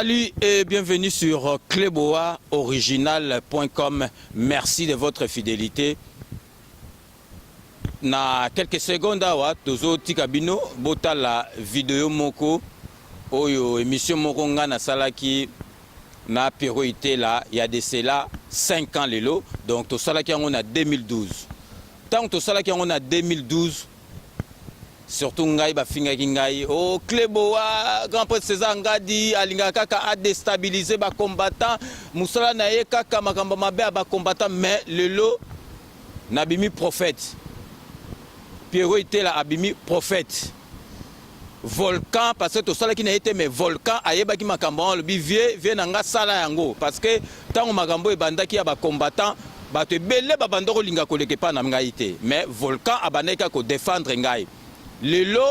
Salut et bienvenue sur cleboaoriginal.com. Merci de votre fidélité. Na quelques secondes awa tozo tikabino bota la vidéo moko oyo émission moko nga na salaki na priorité là il y a de cela 5 ans lelo donc to salaki on a 2012. Tant to salaki on a 2012 surtout ngai ba finga ngai oh Cleboa grand prêtre César ngadi alinga kaka a déstabiliser ba combattant musala na ye kaka makamba mabe ba combattant mais lelo nabimi prophète Pierrot était là abimi prophète volcan parce que tout ça qui n'a été mais volcan ayeba ki makambo le vie nanga sala yango parce que tant makambo e banda ki ba combattant ba te belé ba bandoko linga koleke pa na ngai te mais volcan abaneka ko défendre ngai lelo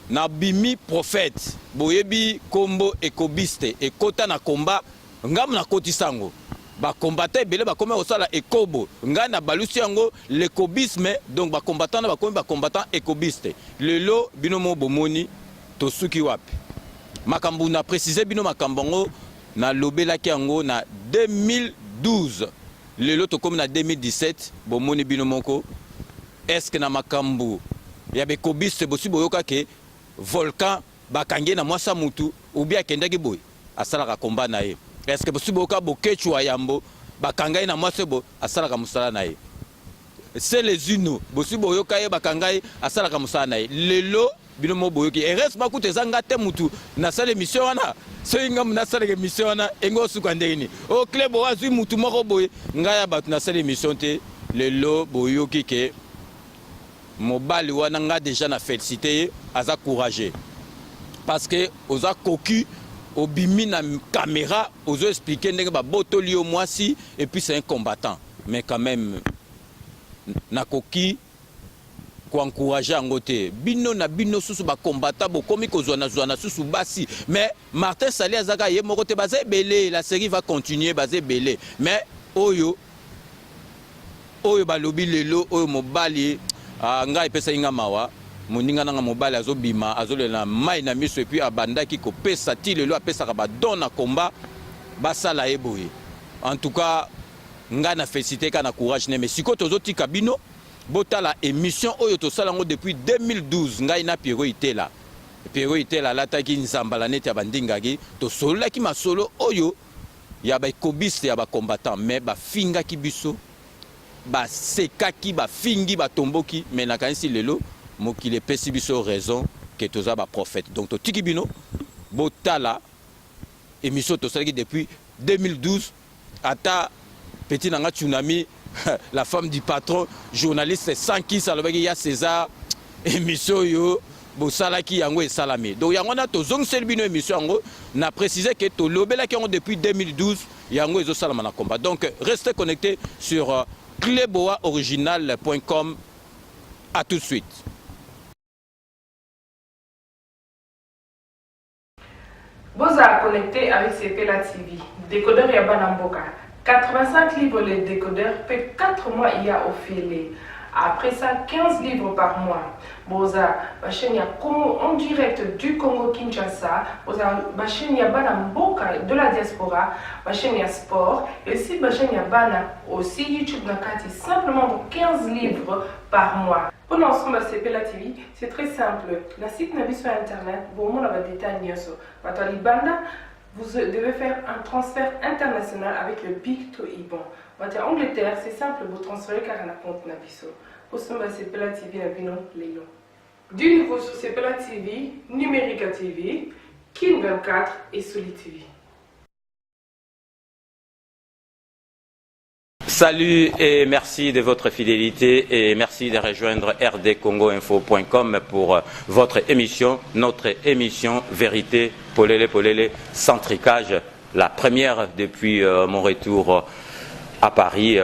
na bimi prophète boyebi kombo ekobiste ekota na komba ngam na kotisango ba combattant belé ba comme osala ekobo nga na balusi yango l'écobisme donc ba combattant na ba comme ba combattant ekobiste lelo binomo bomoni to suki wapi makambu na préciser bino makambongo na lobelaki yango na 2012 lelo to comme na 2017 bomoni binomoko est-ce que na makambu ya be ekobiste bosi boyoka ke volcan bakange na mwasa mutu ou bien kendaki boy asala combat na ye. Est-ce que possible boka bokechwa yambo bakangai na mwasebo asala musala na ye. C'est les uno possible boyoka ye bakangai asala musala na ye. Lelo binomo boyoki et reste ba kuté zanga te mutu na sala émission wana. So inga na sala émission wana engo suka ndeni. O Cleboa zui mutu moko boy ngaya batu na sala émission te lelo boyoki ke mobali wana nga déjà na félicité aza courageux. Parce que oza koku obimi na caméra ozo expliquer ndenge ba botoli au mwasi et puis c'est un combattant mais quand même na koki ko encourager angote bino na bino susu ba combattant bo komi ko zwana susu basi mais Martin Sali azaka ye moko te bazé belé la série va continuer bazé belé mais oyo ba lobi lelo oyo mobali nga epesa inga mawa moninga nanga mobali azobima azolela mai na miso et puis abandaki ko pesa ti lelo apesa ka ba dona combat basala eboye en tout cas nga na félicité ka na courage ne mais siko tozoti kabino botala émission oyo to salango depuis 2012 ngai na Pierrot Itela lataki nzambala neti abandingaki to solola ki masolo oyo ya ba ekobiste ya ba combattant mais ba finga ki biso ba sekaki ba fingi ba tomboki mais na kanisi lelo mokile pesi biso raison que toza ba prophète donc to tikibino botala émission to salaki depuis 2012 ata petit nanga tsunami la femme du patron journaliste sans qui ça le ya César émission yo bosalaki yango et salami donc yango na to zong selbino émission yango na préciser que to lobelaki yango depuis 2012 yango ezo salama na combat donc restez connectés sur cleboaoriginal.com. À tout de suite. Vous êtes connecté avec CPLA TV. Décodeur Yabanamboka. 85 livres les décodeurs, fait 4 mois il y a offert. Après ça, 15 livres par mois. Boza, il y a en direct du Congo-Kinshasa. Boza, il y a Banamboka de la diaspora. Il y a sport. Et aussi, il y a Bana aussi YouTube Nakati. Simplement pour 15 livres par mois. Pour l'ensemble de CPLA TV, c'est très simple. Le site n'a sur Internet. Bon, on a des détails. Vous devez faire un transfert international avec le Big to Iban. En Angleterre, c'est simple, vous transférez car on a compte Nabiso. Pour ce moment, CPLA TV, du nouveau sur CPLA TV, Numérica TV, King 24 et Soli TV. Salut et merci de votre fidélité et merci de rejoindre rdcongoinfo.com pour votre émission, notre émission Vérité Polélé sans tricage, la première depuis mon retour à Paris.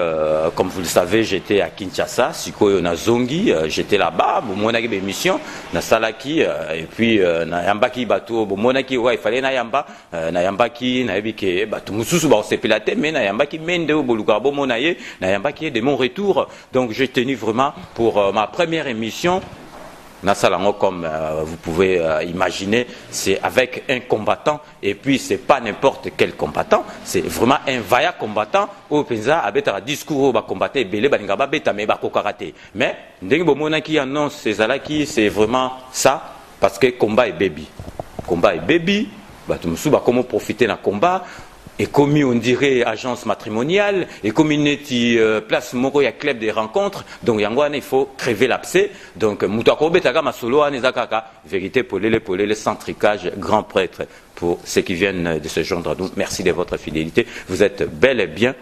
Comme vous le savez, j'étais à Kinshasa, Sikoyo na Zongi, j'étais là-bas, mon émission, na Salaki, et puis na Yambaki bateau, monaki ouais, il fallait na Yamba, na Yambaki, na Ebike, bateau mususu ba sepelate, mais na Yambaki mende au Bolukarbo monaye, na Yambaki de mon retour. Donc j'ai tenu vraiment pour ma première émission Nasalango, comme vous pouvez imaginer, c'est avec un combattant, et puis c'est pas n'importe quel combattant, c'est vraiment un vaillant combattant. Au Penza, avec un discours, va combattre, belé, baningaba, beta, mais va kokaraté. Mais, ndenge bomona qui annonce ces alaki, c'est vraiment ça, parce que combat est baby. Combat est baby, bah, tout le monde, comment profiter d'un combat. Et comme on dirait agence matrimoniale, et comme il est place moko ya club des rencontres, donc il faut crever l'abcès. Donc Moutako Betaga Masolo Anezakaka, vérité polele sans tricage, grand prêtre pour ceux qui viennent de se joindre à nous. Merci de votre fidélité. Vous êtes bel et bien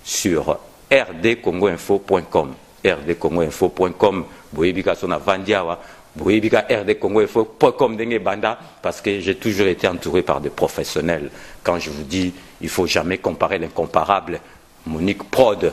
sur rdcongoinfo.com. rdcongoinfo.com, Boyebika Sona Vandiawa. Bouyebika rdcongoinfo.com denge banda, parce que j'ai toujours été entouré par des professionnels. Quand je vous dis, il faut jamais comparer l'incomparable. Monique Prod,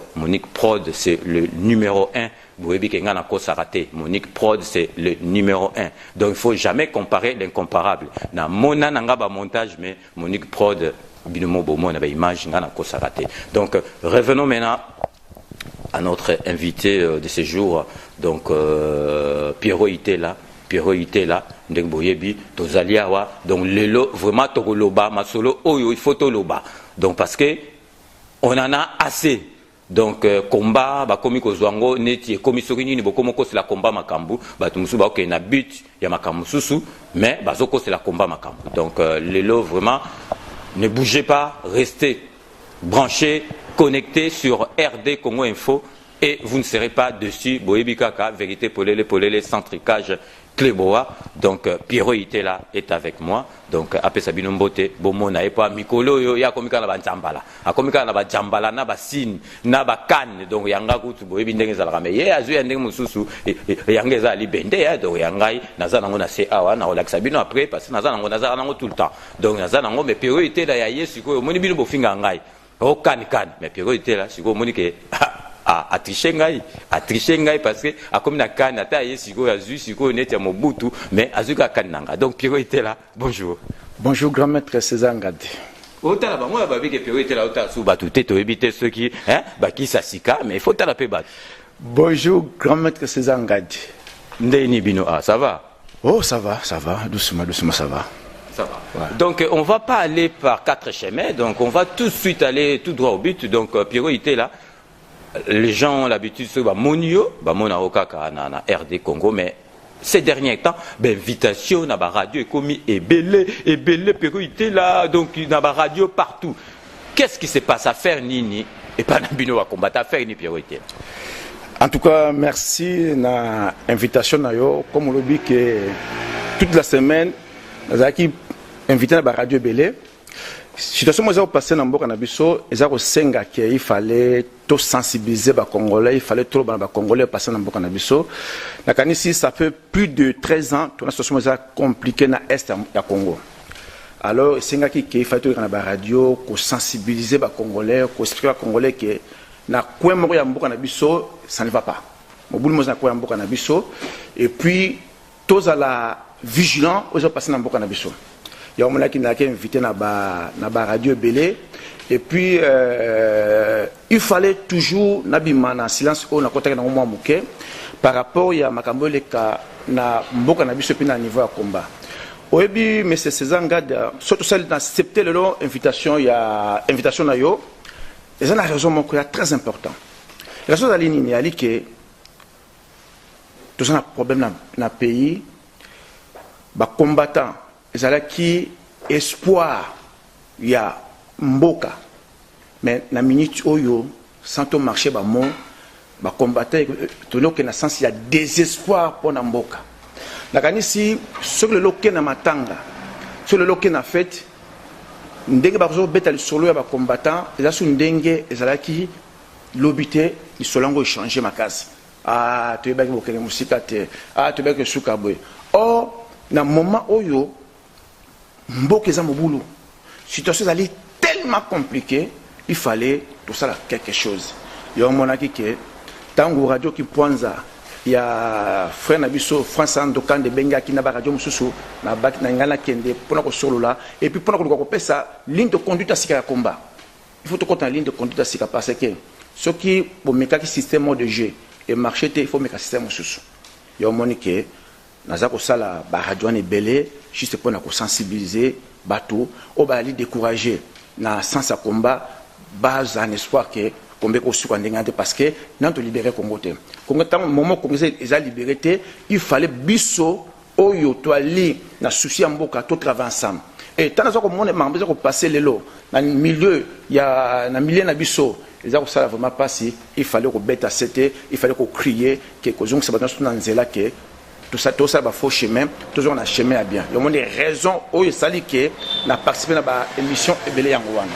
c'est le numéro 1. Bouyebika ngana ko sarate. Monique Prod, c'est le numéro 1. Donc il faut jamais comparer l'incomparable. Na mona nanga ba montage, mais Monique Prod, binomo bomo na ba image ngana ko sarate. Donc revenons maintenant à notre invité de ce jour, donc Pierrot Itela, ndeng boyebi tozaliawa, donc lelo vraiment tokoloba masolo oyo il faut toloba, donc parce que on en a assez. Donc combat ba komi ko zwango neti komi soki ni bokomo ko c'est la combat makambu ba tumusu ba ok na but ya makambu susu, mais bazoko c'est la combat makambu. Donc lelo vraiment ne bougez pas, restez branchés, connectés sur RD Congo Info et vous ne serez pas dessus. Boyebi Kaka, vérité polele, sans tricage, Cléboa. Donc Pierrot Itela est avec moi. Donc après Sabino Mbote, Bomona et pas Mikolo yo ya komika na ba jambala. A komika na ba jambala na ba sin, na ba kan. Donc yanga kutu boyebi ndenge za la ye azu ya ndenge mususu yanga za libende ya donc yangai naza nango na se awa na relax Sabino après parce que naza nango tout le temps. Donc naza nango mais Pierrot Itela ya yesu ko moni bino bofinga ngai. O kan mais Pierrot Itela siko moni ke a triché ngai parce que a comme na kan ata yesiko azu siko net ya mobutu mais azuka kan nanga. Donc Pierrot Itela, bonjour. Bonjour grand maître César Ngade. Otala ba moi ba bi ke Pierrot Itela ota sou batu te to ebite ceux qui ba ki sasika mais il faut tala pe bat. Bonjour grand maître César Ngade. Ndeni bino ça va? Oh ça va, doucement ça va. Ça va. Ouais. Donc on va pas aller par quatre chemins, donc on va tout de suite aller tout droit au but. Donc Pierrot Itela, les gens ont l'habitude de se monio, mona okaka na RD Congo, mais ces derniers temps, invitation na ba radio est commis et belé Pierrot Itela, donc na ba radio partout. Qu'est-ce qui se passe à faire nini et pas na bino wa combattre à faire ni Pierrot Itela? En tout cas, merci na invitation na yo, comme on le dit que toute la semaine Zaki invité à la radio Belé. Situation moi j'ai passé dans Mboka na biso, ezako senga que il fallait tout sensibiliser les Congolais, il fallait trop les Congolais passer dans Mboka na biso. Na kanisi ça fait plus de 13 ans que la situation est compliquée dans est du Congo. Alors senga qui il fallait tout dans la radio, ko sensibiliser les Congolais, ko expliquer les Congolais que na coin moko ya Mboka na biso, ça ne va pas. Mobulu mo na coin Mboka na biso et puis tous à la vigilant aux passer dans Mboka na biso. Il y a un moment qui n'a invité na ba radio Belé et puis il fallait toujours nabima na silence au na kota na mwa muke par rapport ya makambo leka na Mboka na biso pina niveau ya combat. Oyebi monsieur César Ngade surtout celle d'accepter le long invitation na yo. Et ça la raison moko ya très important. La chose à ligne ali que tout ça un problème na pays ba combattant ezala qui espoir ya mboka mais na minute oyo sans to marcher ba mon ba combattant to loke na sens ya désespoir pour na mboka na kanisi sur le loke na matanga sur le loke na fête ndenge ba zo beta le solo ya ba combattant ezala su ndenge ezala qui lobité ni solango changer makasi to yebaki bokele musika te to yebaki suka boy or na moment oyo mboka eza mobulu situation est tellement compliquée il fallait tout ça quelque chose yo monaki ke tango radio ki Pwanza ya frère nabiso France Andokande benga ki na ba radio mususu na baki na ngala kende pona ko solola et puis pona ko pesa ligne de conduite asika ya combat il faut to compter ligne de conduite asika parce que ce qui pour meka ki système de jeu et marché il faut meka système mususu yo moniki naza kosala ba radio wana ebele juste pour na sensibiliser bato o ba ali décourager na sens à combat base en espoir que combat ko suka ndengante parce que nan to libérer Congo te Congo tant moment Congo ils libéré te il fallait biso oyo to ali na souci mboka to travailler ensemble et tant que monde mambezo ko passer lelo na milieu ya na milieu na biso ils ont ça vraiment passé il fallait ko beta c'était il fallait ko crier que kozong ça dans nzela que tout ça va faux chemin toujours on a chemin à bien le monde des raisons oyo sali que na participer na ba émission ebele yangowana.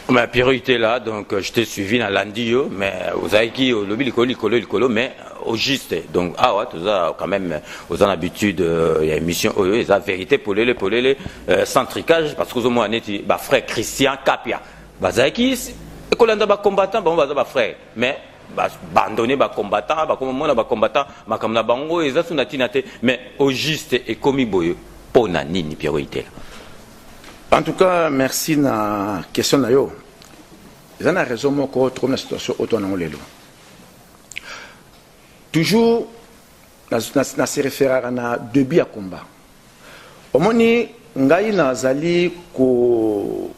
Ma priorité là, donc je t'ai suivi dans l'andio, mais vous avez qui le colo, mais au juste. Donc ah ouais, tout ça quand même, vous avez l'habitude, il y a émission, ils ont vérité pour les centricage parce que vous avez dit, bah frère Christian Capia, bah vous avez qui, école d'aba combattant, bah on va frère, mais bah abandonner bah combattant, bah comme moi bah combattant, bah comme la bango, ils ont tout natinate, mais au juste et comme boyo, pour nani ni priorité là. En tout cas, merci na question na yo. Ils ont raison moi ko trouve la situation autonome lelo. Toujours na se référer na début à combat. Omoni ngai na zali ko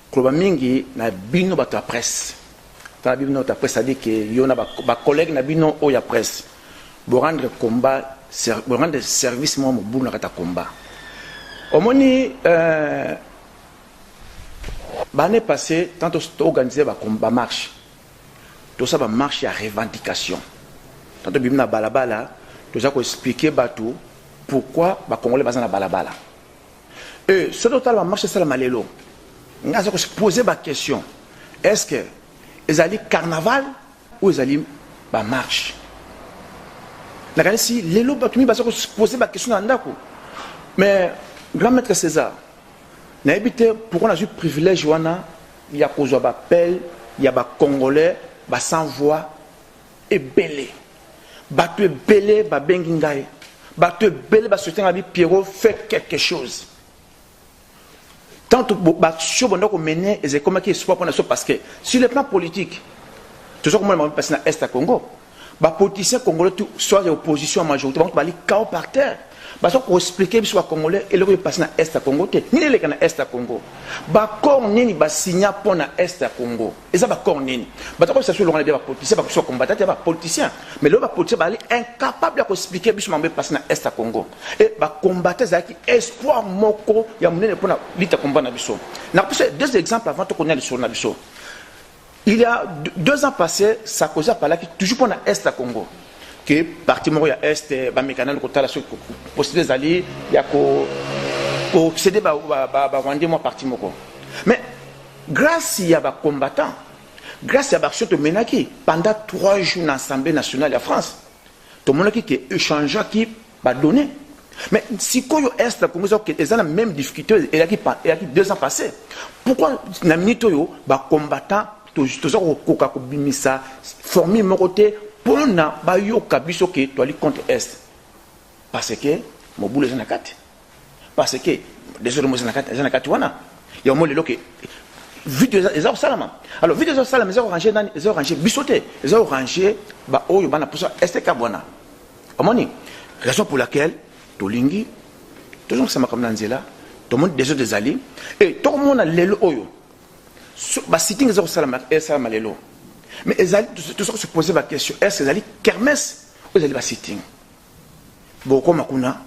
kloba mingi na bino bato ya presse. Ta bino ta presse dit que yo na ba collègue na bino o ya presse. Bo rendre combat, bo rendre service moi mo buna kata combat. Omoni l'année passée, tant que organisé ba marche, tout ça va marche à revendication. Tant que bimna balabala, tout ça ko expliquer batou pourquoi ba congolais bazana balabala. Et ce total va marcher ça la malelo. On a se poser ba question. Est-ce que ils allaient carnaval ou ils allaient ba marche? La si lelo batumi ba se poser ba question ndako. Mais grand maître César n'a évité pourquoi on a eu privilège il y a cause d'appel il y a des Congolais sans voix et belé battu belé ba bengingaï battu belé ba soutien à Pierrot fait quelque chose tant que ba show bon donc mener et c'est comme qui espoir pour nation parce que sur le plan politique toujours comme on passe dans est à Congo ba politiciens congolais soit l'opposition majorité donc ba li chaos par terre. Parce qu'on explique sur les Congolais et le passe dans l'Est à Congo. Ni les dans l'Est à Congo. Bakor nini ba signa pour na Est à Congo. Et ça bakor nini. Parce que c'est sur le politicien parce que soit combattant il y a politicien. Mais le politicien ba incapable de expliquer sur le passe dans l'Est à Congo. Et ba combattant ça qui espoir moko ya munene pour na lutte combat na biso. Na deux exemples avant de connaître sur na biso. Il y a 2 ans passés, ça causait par là qui toujours pour na Est à Congo. Que parti moko ya est ba mécanal ko tala sur posséder zali ya ko céder ba rwandais moi parti moko mais grâce ya ba combattant grâce à ba action de menaki pendant 3 jours dans l'Assemblée nationale de France tout le monde qui échange qui ba donner mais si koyo est comme ça que ils ont la même difficulté et qui 2 ans passés pourquoi na minute yo ba combattant toujours ko ka bimisa former mon côté pour na ba yo kabiso ke to ali contre est parce que mo boule zanakati parce que désolé mo zanakati wana ya mo lelo ke vidéo za salama alors vidéo za salama za ranger dans za ranger bisoté za ranger ba oyo bana pour ça est ka bona omoni raison pour laquelle tolingi toujours ça comme nanzela to monde déjà des alliés et tout le monde lelo oyo ba sitting za salama et salama lelo. Mais ils allaient tout ça se poser la question est-ce qu'ils allaient kermesse ou ils allaient ba sitting beaucoup makuna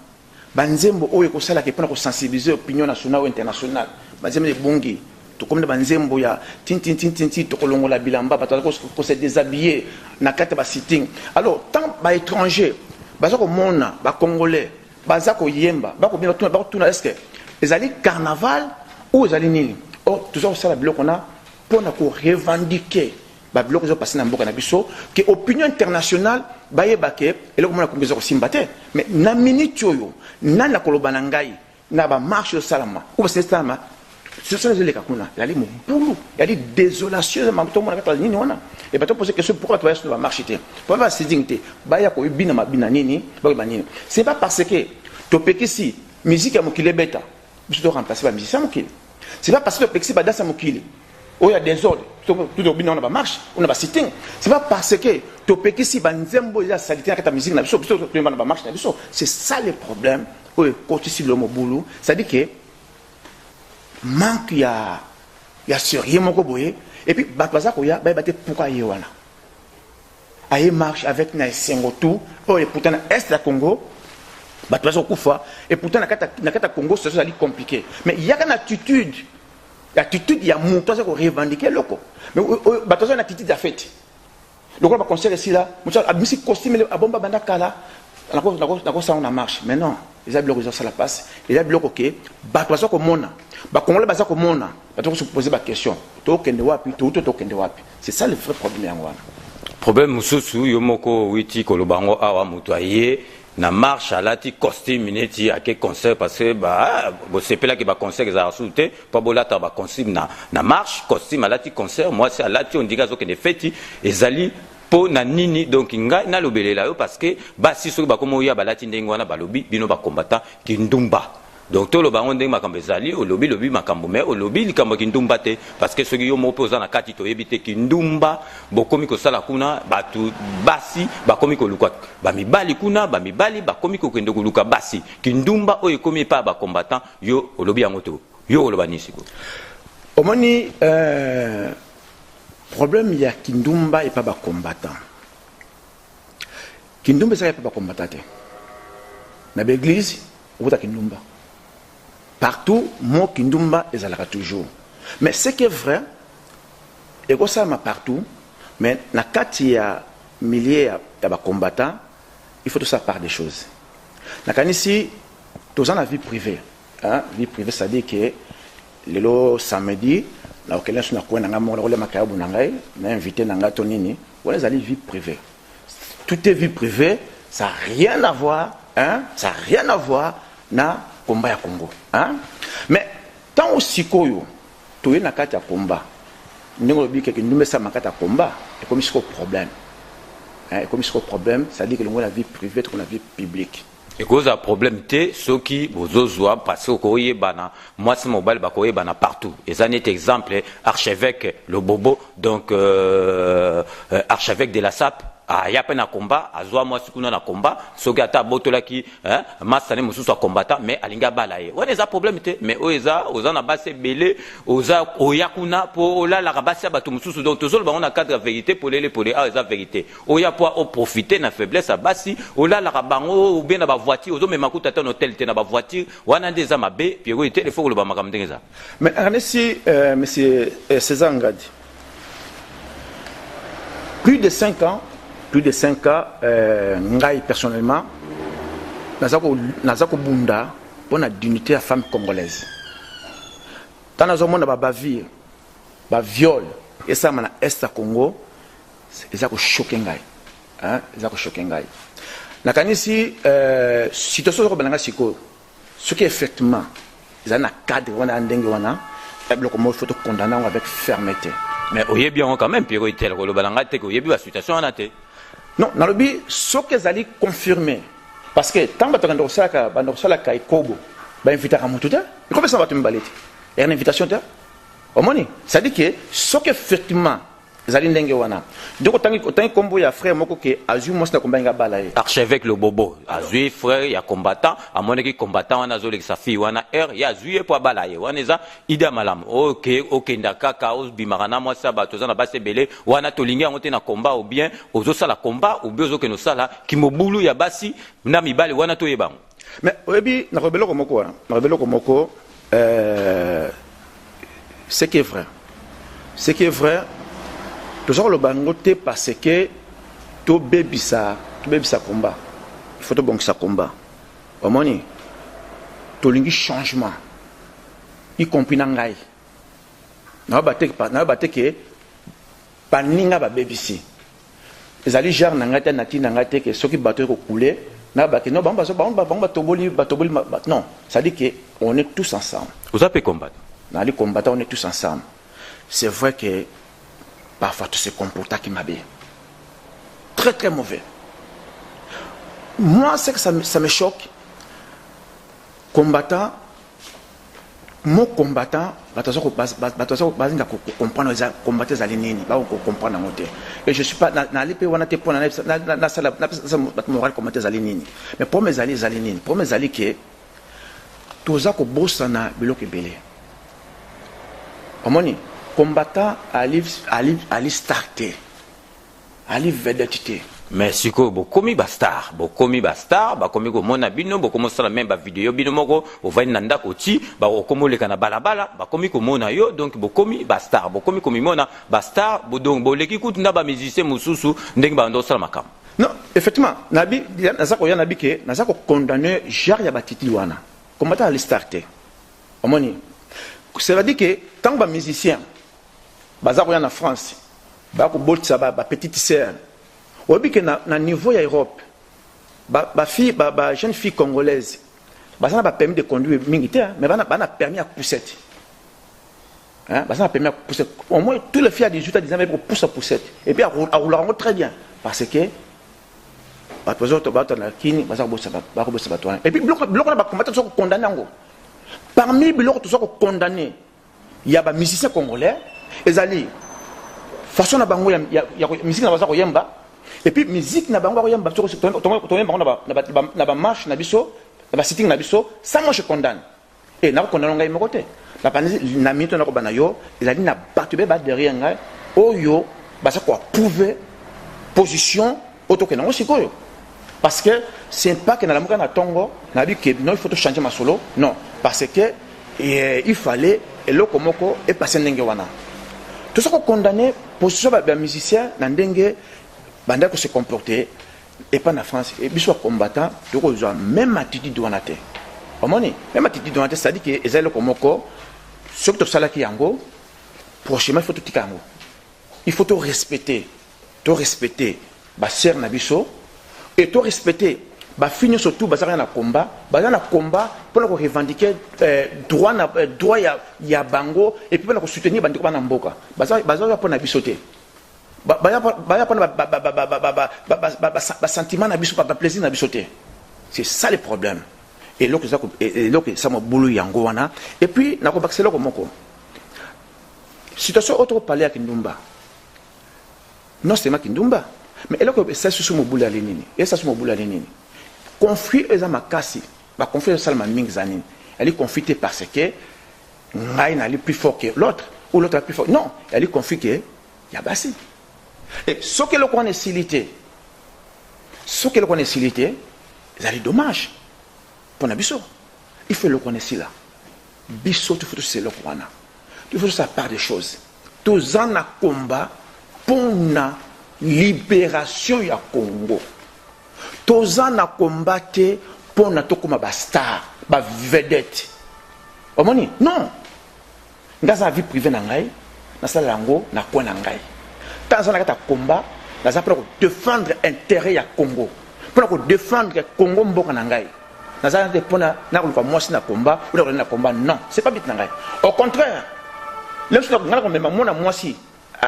banzembo oyo ko sala ke pour sensibiliser opinion nationale ou internationale banzembo de bongi to comme banzembo ya tin to kolongola bilamba ba ko se déshabiller na kata ba sitting alors tant ba étranger ba ko mona ba congolais ba za ko yemba ba ko bien tout est-ce que ils allaient carnaval ou ils allaient nini oh tout ça ça la bloc on a pour na ko revendiquer ba bloc zo passer na mboka na biso que opinion internationale ba yebake et le comment ko simbate mais na minute yo na la kolobana ngai na ba marche salama ou c'est salama ce sont les kakuna il y a les boulou il y a des désolations ma to mona kata nini wana et ba to poser question pourquoi tu vas sur la marche té pour pas se dignité ba ya ko bina mabina nini ba ba nini c'est pas parce que to pekisi musique ya mokile beta biso to remplacer ba musique ya mokile c'est pas parce que pekisi ba danse ya mokile il y a des ordres. Tout le monde on a marche, on a sitting. C'est pas parce que tu peux que si banzembo ya salité na musique na biso tout le monde marche na biso. C'est ça le problème. Oui, côté si le mobulu, ça dit que manque il y a sérieux moko boye et puis baza ko ya ba te pourquoi yewana. Aye marche avec na sengo tout, oh et pourtant est la Congo. Baza ko kufa et pourtant na kata Congo c'est ça compliqué. Mais il y a une attitude. L'attitude, il y a mon temps qu'on revendique loco. Mais il y a une attitude à fait. Le groupe conseil ici là, a mis costume à bomba banda kala, on a marche. Mais non, ils ont bloqué ça la passe. Ils ont bloqué OK. Batozo comme mona. Ba congolais baza comme mona. Batozo se poser la question. To kende wapi, to kende wapi. C'est ça le vrai problème yango. Problème mususu yomoko witi kolobango awa mutoye. Na marche alati costume mineti à quel concert parce que c'est pas là que ba concert les a sauté pas bolata ba costume na marche costume alati concert moi c'est alati on diga zo que ne feti ezali po na nini donc nga na lobelela yo parce que si so ba komo ya balati ndengwana balobi bino ba combattant ki ndumba donc tout le baron de makambo ezali au lobby makambo mais au lobby likambo ki ndumba te parce que ce qui yo mo posa na kati to yebite ki ndumba bokomi ko sala kuna batu basi bakomi ko luka ba mibali kuna ba mibali bakomi ko kende ko luka basi ki ndumba o ekomi pa ba combattant yo au lobby yango to yo lo banisi ko omoni problème ya ki ndumba et pas ba combattant ki ndumba ça pas ba combattant te na l'église ou ta ki ndumba partout, moi, Kindumba, ils allaient toujours. Mais ce qui est vrai, et que ça m'a partout, mais quand il y a milliers de combattants, il faut tout ça par des choses. Quand ici, tous en la vie privée. Vie privée, ça dit que le samedi, là où quelqu'un est invité dans Tonini, on les allait vie privée. Tout est vie privée, ça n'a rien à voir, ça n'a rien à voir na combat ya Congo. Mais tant aussi koyo, tu es na kati ya combat. Nous dit que nous mettons ça makata combat et comme c'est un problème. Et comme c'est un problème, ça dit que nous la vie privée, qu'on la vie publique. Et cause un problème té ceux qui vous osent parce que koye bana moi c'est mobile ba koye bana partout. Et ça n'est exemple archevêque le bobo donc archevêque de la SAP. Ah, y a pas na combat, azwa moi sikuna na combat, sogata botola ki, masane mususu a combattant, mais alinga balaye. Ouais, les a problème té, mais oza na base belé, oza oyakuna pour la rabase batu mususu donc toujours on a cadre vérité pour les eza vérité. Oya pour profiter na faiblesse à basi, ola la rabango ou bien na ba voiture, ozo me makuta ta hôtel té na ba voiture, wana ndeza mabe, puis oité il faut le ba makamdenza. Mais si monsieur César Ngadi. Plus de 5 ans, ngai personnellement, nazako bunda pour la dignité à femme congolaise. Dans la zone ba bavir, ba viol, et ça mana est à Congo, ils ont choqué ngai, ils ont choqué ngai. Na kanisi situation ko balanga siko, ce qui effectivement, ils ont un cadre wana ndenge wana, et bloc mo faut condamner avec fermeté. Mais oye bien quand même piro itel ko lo balanga te ko yebi la situation ana te. Non, dans le but, ce qu'ils allaient confirmer. Parce que tant que tu as un kobo, tu as invité à Moutouta, et comment ça va te me balayer? Il y a une invitation, au moins, ça dit que ce qu'effectivement, ils allaient n'engue wana. Donc, autant que combo, il y a frère, moi, qui a vu, moi, c'est un combat, il y a balayer. Archevêque le bobo, a vu frère, il y a combattant, à mon avis, combattant, on a zolé sa fille, on a il y a vu pour balayer, on est ça, ida malam, ok, ndaka, chaos, bimarana, moi, ça, batozan, a basse belé, on a tolinga, on a combat, ou bien, aux autres, la combat, ou bien, aux autres, sala, qui me boulou, ya bassi, nami bali, on a to yebang. Mais, oebi, na rebelo komoko, ce qui est vrai. Ce qui est vrai, toujours le bangote parce que tout bébé ça combat. Il faut tout bon que ça combat. Au moins, tout le changement. Y compris n'angai. Na batte que paninga ba bébé si. Les alliés gèrent n'angate nati n'angate que ceux qui battent au couler. Na batte non bamba toboli non. Ça dit que on est tous ensemble. Vous avez combattre. Dans les combattants on est tous ensemble. C'est vrai que parfois tout se comporte qui m'a bien. Très très mauvais. Moi, c'est que ça me choque. Combattant, mon combattant comprendre les combattants à l'inini comprendre et je suis pas na lipe wana te pona na sala moral combattants à l'inini mais pour mes alliés que toza ko bossa na biloko belé omoni combattant ali starter ali vedette. Mais siko bokomi bastar bakomi ko mona bino bokomo sala même ba vidéo bino moko ovani na ndako ti ba komo leka na balabala bakomi ko mona yo donc bokomi bastar bokomi komi mona bastar donc boleki kutu na ba musicien mususu ndenge ba ndo sala makam. Non, effectivement nabi nazako ya nabi ke nazako condamner jar ya batiti wana combattant ali starter omoni ça veut dire que tant ba musicien bazako ya na France ba ko boltsa ba petite sœur obi que na niveau ya Europe jeune fille congolaise ça n'a pas permis de conduire militaire mais ça n'a permis à poussette ça n'a permis à poussette au moins tous les filles à 18 ans disaient pour pousser poussette et puis à rouler très bien parce que et puis bloc là combattre sont condamnés parmi bloc tous sont condamnés il y a des musiciens congolais les alliés façon na bango ya musique na baza ko yemba et puis musique na bango yamba to na ba marche na biso na ba sitting na biso ça moi je condamne et na ko condamne ngai moko te la panzi na mito na ko bana yo ezali na battu be ba derrière ngai oyo ba ça ko prouver position auto que na sikoyo parce que c'est pas que na la muka na tongo na bi que non il faut changer ma solo non parce que il fallait eloko moko et passer ndenge wana tout ça qu'on condamné position des musiciens dans dengue banda ko se comporter et pas en France et biso combattant to ko même attitude donate omoni même attitude donate ça dit que ezali ko moko surtout salaki yango prochainement il faut tout tikango il faut tout respecter ba sœur na biso et tout respecter ba finir surtout ba na combat pour ko revendiquer droit ya bango et puis pour ko soutenir bandiko bana mboka ba pour na bisoté ba sentiment na biso ba plaisir na bisoté c'est ça le problème et là que ça m'a boulou yango wana et puis na ko baxelo ko moko situation autre parler à Kindumba non c'est ma Kindumba mais là que ça sous mo boulou alenini et ça sous mo boulou alenini conflit eza makasi ba conflit salma mingzani elle est conflitée parce que ngai na li plus fort que l'autre ou l'autre est plus fort non elle est conflit que ya basi et ce que le connaît silité c'est dommage pour na biso il faut le connaître là biso tu faut c'est le kwana il faut ça part des choses tous en a combat pour na libération ya Congo toza na combattre pour na to comme ba star ba vedette omoni non ngaza vie privée na ngai na sala yango na kwa na ngai tanza na kata combat na za pour défendre intérêt ya Congo pour défendre Congo mboka na ngai na za pour na ko moi na combat ou na combat non c'est pas bit na ngai au contraire le chose ngala ko même moi na moi si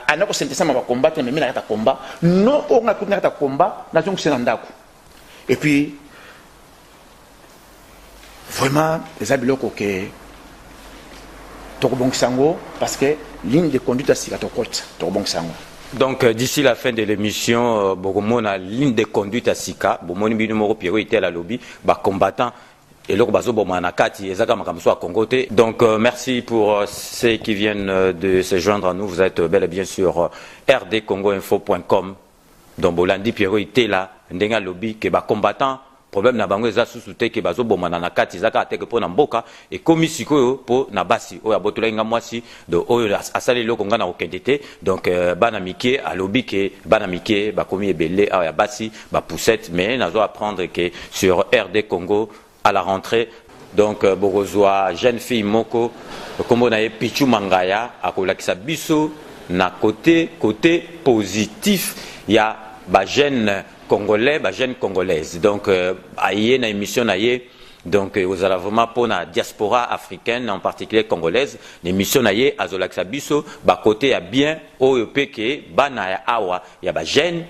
anako sentesa ma combattre mais na kata combat non on na kata combat na jonque c'est ndako. Et puis, vraiment, les habiloko que Tokobong Sango, parce que ligne de conduite à Sikatokot, Tokobong Sango. Donc, d'ici la fin de l'émission, Bogomona, ligne de conduite à Sika, Bomoni Binumoro Pierrot était à la lobby, combattant. Et là, donc, merci pour ceux qui viennent de se joindre à nous. Vous êtes bel et bien sur rdcongoinfo.com. Donc Bolandi Pierrot était là, ndenga lobby que ba combattant problème na bango eza susute ke bazo bomana na kati zaka ateke po na mboka et komi sikoyo po na basi oya botola nga mwasi do oyo asali loko nga na okendete donc bana mike a lobby ke bana mike ba komi ebele ya basi ba poussette mais nazo apprendre que sur RD Congo à la rentrée donc bokozwa jeune fille moko kombo na ye Pichu Mangaya akolakisa biso na côté positif il y a ba jeune congolais ba jeune congolaise donc aïe na émission na yé donc aux allez vraiment pour la diaspora africaine en particulier congolaise l'émission na yé azolakisa biso ba côté ya bien OEP que bana ya awa ya ba jeune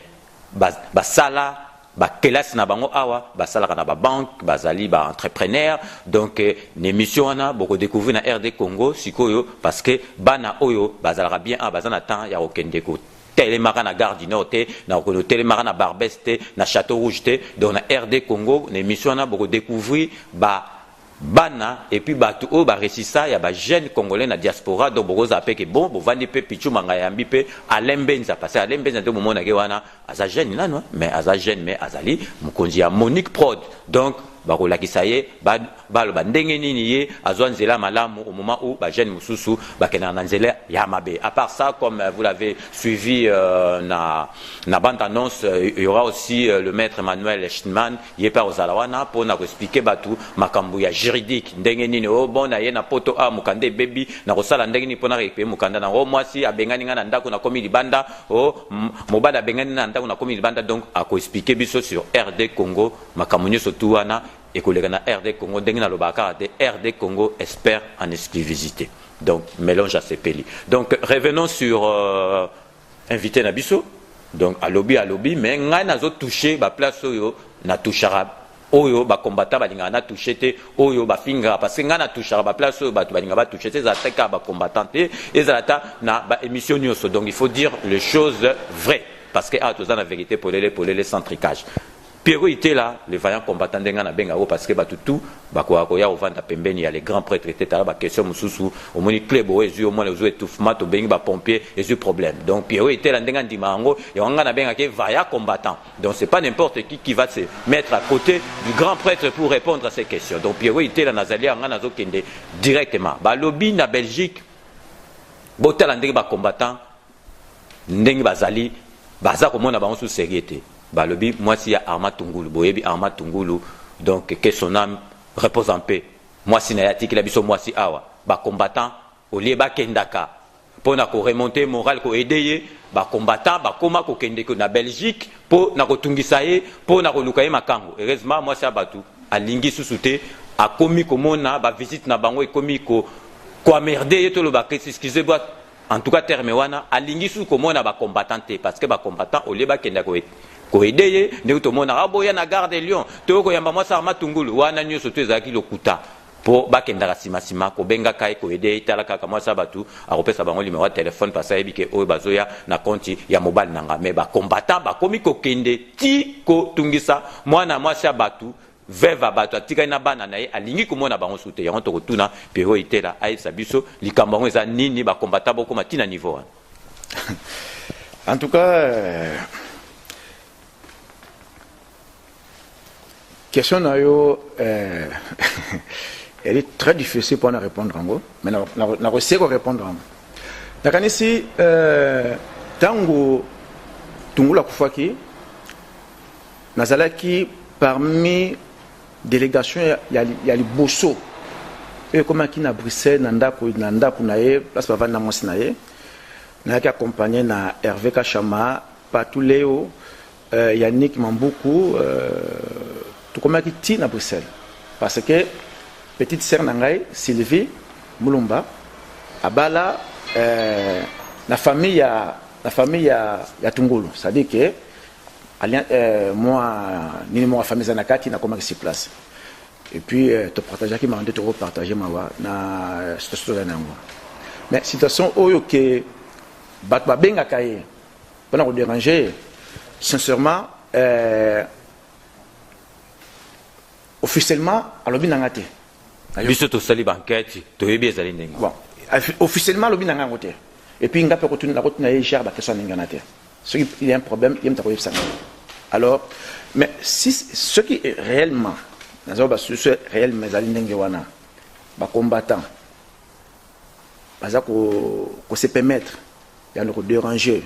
ba sala bakelasi na bango awa basalaka na babanke bazali baentrepreneur donc l'émission wana bokodécouvrir na RD Congo sikoyo parce que bana oyo bazalaka bien baza na temps ya kokende ko telemaka na Gare du Nord te na kono telemaka na Barbès te na Château Rouge te donc na RD Congo l'émission wana bokodécouvrir bana et puis batu o ba resisa ya ba jeune congolais na diaspora donc bokoza pe ke bon bo vandi pe pichu manga yambi pe alembenza parce que alembenza de momona ke wana aza jeune nano mais aza jeune mais azali mukonzi ya Monique Prod donc bakolakisa ye baloba ndenge nini ye azwa nzela malamu au moment où ba jeune mususu bakena na nzela ya mabe. À part ça, comme vous l'avez suivi na bande annonce, il y aura aussi le maître Emmanuel Schneemann yé par ozalawana pour na expliquer batu makambu ya juridique ndenge nini o bon na ye na poto a mukande baby na kosala ndenge nini pona repe mukanda na o mwasi abengani nga na ndako na komi libanda o mobada bengani na ndako na komi libanda donc a ko expliquer biso sur RD Congo makambu nyoso tu wana et collègues na RD Congo ndenge na lobaka de RD Congo expert en exclusivité donc mélange à ces pays. Donc revenons sur invité na biso donc à lobby mais ngai nazo toucher ba place oyo na touchara oyo ba combattant balinga na toucher te oyo ba finga parce que ngai na touchara ba place oyo ba balinga ba toucher te za teka ba combattant te ezalata na ba émission nyoso donc il faut dire les choses vraies parce que tous dans la vérité pour les sans tricage. Pierrot était là, les vaillants combattants d'Engana Bengao, parce que tout, Bakoakoya, au Vanda Pembeni, il y a les grands prêtres étaient là, question Moussou, au moins club, au moins les étouffements, au Bengi, pompier, et ce problème. Donc Pierrot était là, Ndengan Dimango, et on a Bengake, vaillant combattant. Donc c'est pas n'importe qui va se mettre à côté du grand prêtre pour répondre à ces questions. Donc Pierrot était là, Nazalia, on a Kende, directement. Lobby, na Belgique, Botel, Ndeng, combattant, Ndeng Bazali, Baza, comme on a sous sérieuxité. Balobi, moi si y a Arma Tungulu, Boyebi Arma Tungulu, donc que son âme repose en paix. Moi si Nayati qui l'abisso, moi si Awa, ba combattant, au lieu ba Kendaka, pour na ko remonter moral, ko aider, ba combattant, ba koma ko Kendeko na Belgique, pour na ko tungisaye, pour na ko lukaye makango. Heureusement, moi si Abatu, a lingi sous-souté, a commis comme on a, ba visite na bango et commis ko merder, tout le bac, excusez-moi. En tout cas, terme wana, a lingi sous comme on a ba combattant, parce que ba combattant, au lieu ba Kendako ko aider ne to mona aboya na Gare de Lyon to ko yamba mwasa Arma Tungulu wana nyoso to ezaki lokuta po bakenda sima ko benga kai ko aider tala kaka mwasa batu a repesa bango numéro de téléphone parce que bike o bazoya na compte ya mobile nanga me ba combattant ba komi ko kende ti ko tungisa mwana mwasa batu veva batu atika na bana na ye alingi ko mona bango sute yango to ko tuna pero itela ai sabiso likambo ngo eza nini ba combattant boko matina niveau en tout cas question elle est très difficile pour nous répondre en gros, mais nous réussissons à répondre en gros. Donc ici, tango tungula kufaki, nazalaki parmi délégation il y a les bosso et comme qui na Bruxelles nanda kunaye place bava na mosinaye, na qui accompagné na Hervé Kachama, Patuléo, Yannick Mambuku. Comment qui tient à Bruxelles parce que petite sœur Nangai Sylvie Moulumba abala la famille ya Tungulu c'est-à-dire que moi ni moi famille Zanakati na comment qui se place et puis te partager qui m'a demandé de repartager ma na situation nango mais situation oyo que batba benga kaye pour nous déranger sincèrement officiellement alobi nangate biso to sali banquette to yebi ezali ndenge bon officiellement alobi nangote et puis ngape ko tuna ye cher ba question nganate ce qui il y a un problème il y a un ça alors mais si ce qui est réellement nazo ba ce réellement ezali ndenge wana ba combattant baza ko se permettre ya no ko déranger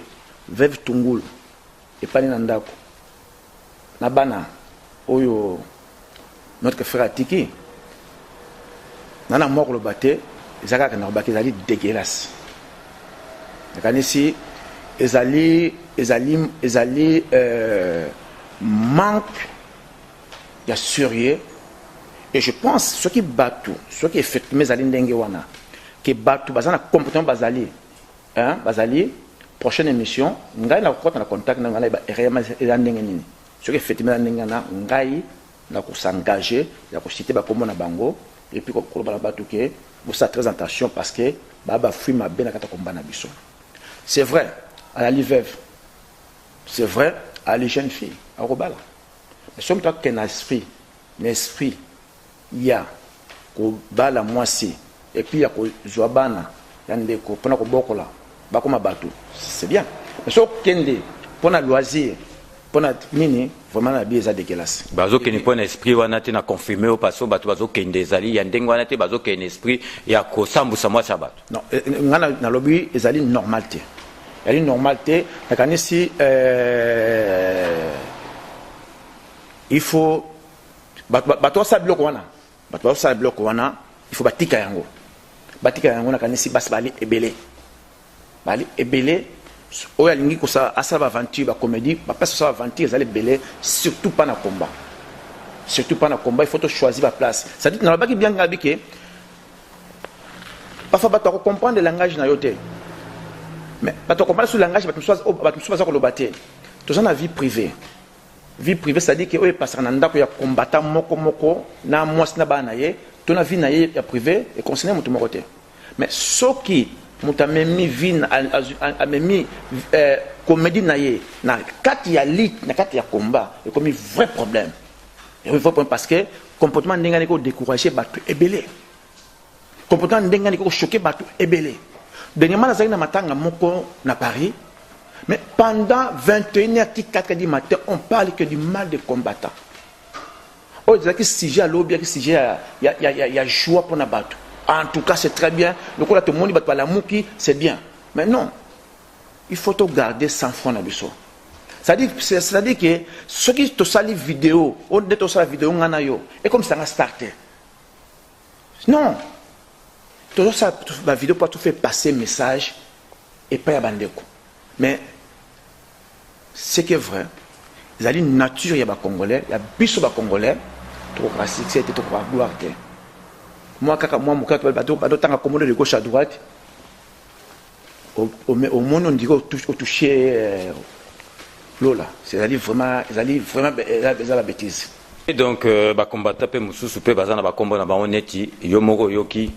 veuve Tungulu et pas na ndako na bana oyo notre frère Tiki nana mort le baté ezaka kana ba kezali dégueulasse quand ici ezali manque de sérieux et je pense ce qui batu ce qui effectivement ezali ndenge wana que batu bazana comportement bazali prochaine émission ngai na contact na ngai ba réellement ndenge nini Ce qui est effectivement n'engana ngai na ko s'engager ya ko citer ba komona bango et puis ko ba batuke pour sa très attention parce que baba fui ma bena kata komba na biso. C'est vrai à la veuve. C'est vrai à les jeunes filles à Robala. Mais somme toi qu'un esprit, il y a ko bala moisi et puis il y a ko joabana yande ko pona ko bokola ba koma batu. C'est bien. Mais so kende pona loisir pona nini vraiment na bieza dégueulasse. Bazo keni pona esprit wana te na confirmer au passo bato bazo kende ezali ya ndenge wana te bazo kene esprit ya ko sambusa mwa sabato. Non, ngana na lobby ezali normalité. Il y a une normalité. Il faut. Bato sa bloc wana. Bato sa bloc wana. Il faut batika yango. Batika yango na kanisi bas bali ebele. Bali ebele. Oya lingi ko sa asaba aventure ba comédie. Ba passe sa aventure ezali ebele surtout pas na combat. Surtout pas na combat. Il faut choisir la place. Ça dit na ba ki bien ngabi ke. Parfois bato comprendre le langage na yote. Mais tu comprends sur le langage, tu le bâtir. Tu as une vie privée. Vie privée, c'est-à-dire que tu passes un endroit où il y a combattant, moko, na mois na banaye, tu as vie naye privée et considéré mon côté. Mais ce qui m'a mis vie, a mis comédie naye, na quand il y a lit, na quand il y a combat, il y a comme un vrai problème. Et un vrai problème parce que comportement n'engane ko décourager, batu ebele. Comportement n'engane ko choquer, batu ebele. Dernièrement, nous avons matanga moko na Paris, mais pendant 21h4 du matin, on parle que du mal des combattants. Oh, il y a que sujet à l'objet, que sujet il y a joie pour na battre. En tout cas, c'est très bien. Le coup là, tout le monde bat la mouki, c'est bien. Mais non, il faut tout garder sans fond na biso. C'est-à-dire que ceux qui te salent vidéo, on dit la vidéo ngana yo, et comme ça va starter. Non. Toujours ça, la vidéo pour tout faire passer message et pas à bandeko. Mais ce qui est vrai, il y a une nature, il y a des Congolais, il y a des Congolais, trop classique, c'était trop gloire. Moi, quand mon cas, tant accommodé de gauche à droite, au monde, on dit qu'on toucher Lola. C'est-à-dire vraiment, la bêtise. Et donc, les combattants peuvent nous souper, parce que les combattants peuvent nous yomoro yoki.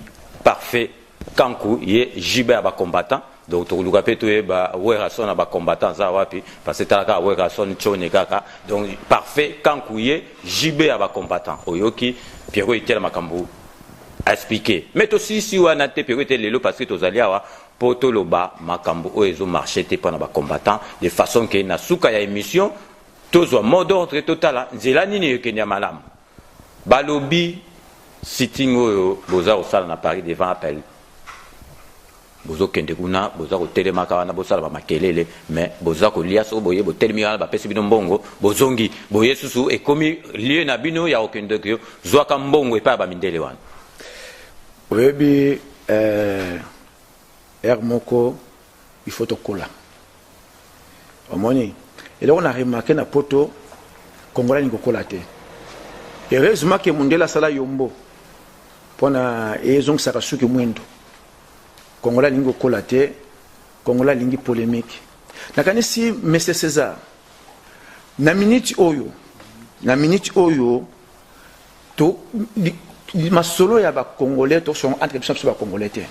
Parfait kanku ye jibe aba combattant donc to luka peto e ba wera son aba combattant za wapi parce que talaka wera son chone kaka donc parfait kanku ye jibe aba combattant oyoki Pierrot était makambo a expliqué mais aussi si wana te Pierrot était lelo parce que tozali awa poto loba makambo o ezo marché te pendant ba combattant de façon que na suka ya émission tozo mot d'ordre total nzela nini yekenya malam balobi sitting oyo boza osala na Paris devant appel bozo kende kuna boza ko telemaka wana bosala ba makelele mais boza ko lia so boye bo telemi wana ba pesi bino mbongo bozongi boye susu e komi lieu na bino ya okende kyo zwaka mbongo epa ba mindele wana oyebi moko il faut to kola omoni et là on a remarqué na poto Congolais ni ko kola te heureusement que mundela sala yombo pona ezong sakasuki mwendo Congolais lingo kolate Congolais lingi polémique nakanisi Monsieur César na minute oyo to masolo ya ba Congolais to son entre ba Congolais te